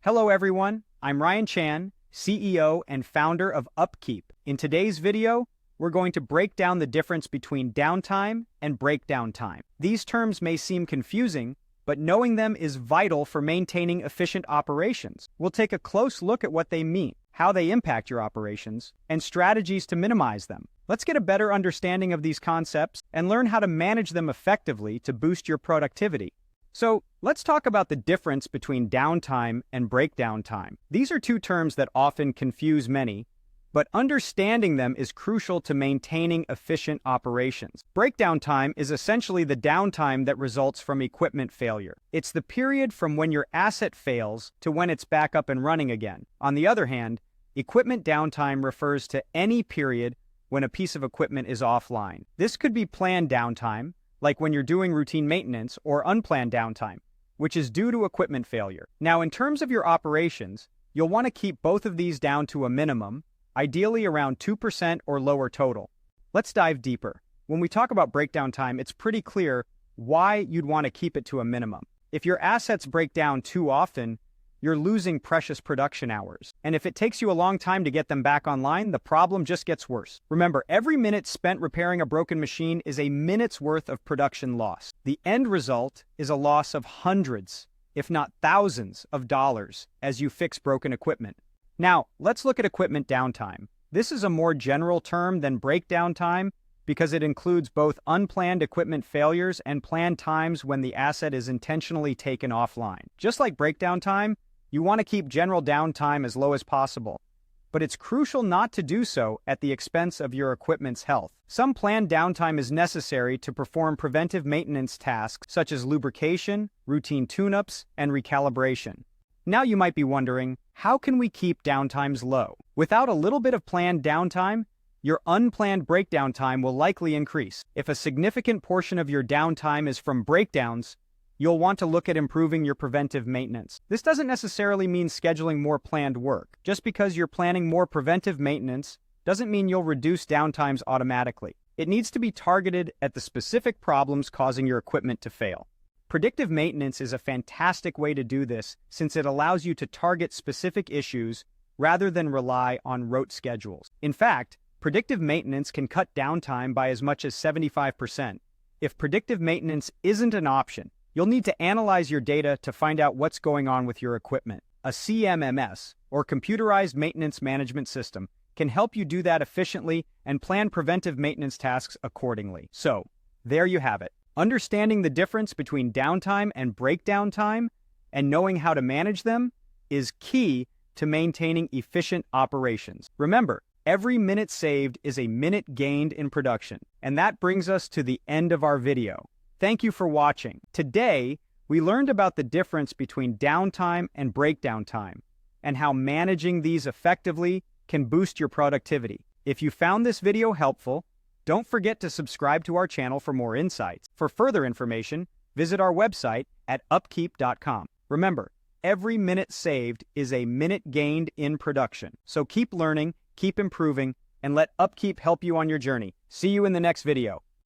Hello everyone, I'm Ryan Chan, CEO and founder of UpKeep. In today's video, we're going to break down the difference between downtime and breakdown time. These terms may seem confusing, but knowing them is vital for maintaining efficient operations. We'll take a close look at what they mean, how they impact your operations, and strategies to minimize them. Let's get a better understanding of these concepts and learn how to manage them effectively to boost your productivity. So, let's talk about the difference between downtime and breakdown time. These are two terms that often confuse many, but understanding them is crucial to maintaining efficient operations. Breakdown time is essentially the downtime that results from equipment failure. It's the period from when your asset fails to when it's back up and running again. On the other hand, equipment downtime refers to any period when a piece of equipment is offline. This could be planned downtime, like when you're doing routine maintenance, or unplanned downtime, which is due to equipment failure. Now, in terms of your operations, you'll want to keep both of these down to a minimum, ideally around 2% or lower total. Let's dive deeper. When we talk about breakdown time, it's pretty clear why you'd want to keep it to a minimum. If your assets break down too often, you're losing precious production hours. And if it takes you a long time to get them back online, the problem just gets worse. Remember, every minute spent repairing a broken machine is a minute's worth of production loss. The end result is a loss of hundreds, if not thousands, of dollars as you fix broken equipment. Now, let's look at equipment downtime. This is a more general term than breakdown time because it includes both unplanned equipment failures and planned times when the asset is intentionally taken offline. Just like breakdown time, you want to keep general downtime as low as possible, but it's crucial not to do so at the expense of your equipment's health. Some planned downtime is necessary to perform preventive maintenance tasks such as lubrication, routine tune-ups, and recalibration. Now you might be wondering, how can we keep downtimes low? Without a little bit of planned downtime, your unplanned breakdown time will likely increase. If a significant portion of your downtime is from breakdowns, you'll want to look at improving your preventive maintenance. This doesn't necessarily mean scheduling more planned work. Just because you're planning more preventive maintenance doesn't mean you'll reduce downtimes automatically. It needs to be targeted at the specific problems causing your equipment to fail. Predictive maintenance is a fantastic way to do this since it allows you to target specific issues rather than rely on rote schedules. In fact, predictive maintenance can cut downtime by as much as 75%. If predictive maintenance isn't an option, you'll need to analyze your data to find out what's going on with your equipment. A CMMS, or Computerized Maintenance Management System, can help you do that efficiently and plan preventive maintenance tasks accordingly. So, there you have it. Understanding the difference between downtime and breakdown time and knowing how to manage them is key to maintaining efficient operations. Remember, every minute saved is a minute gained in production. And that brings us to the end of our video. Thank you for watching. Today, we learned about the difference between downtime and breakdown time and how managing these effectively can boost your productivity. If you found this video helpful, don't forget to subscribe to our channel for more insights. For further information, visit our website at upkeep.com. Remember, every minute saved is a minute gained in production. So keep learning, keep improving, and let UpKeep help you on your journey. See you in the next video.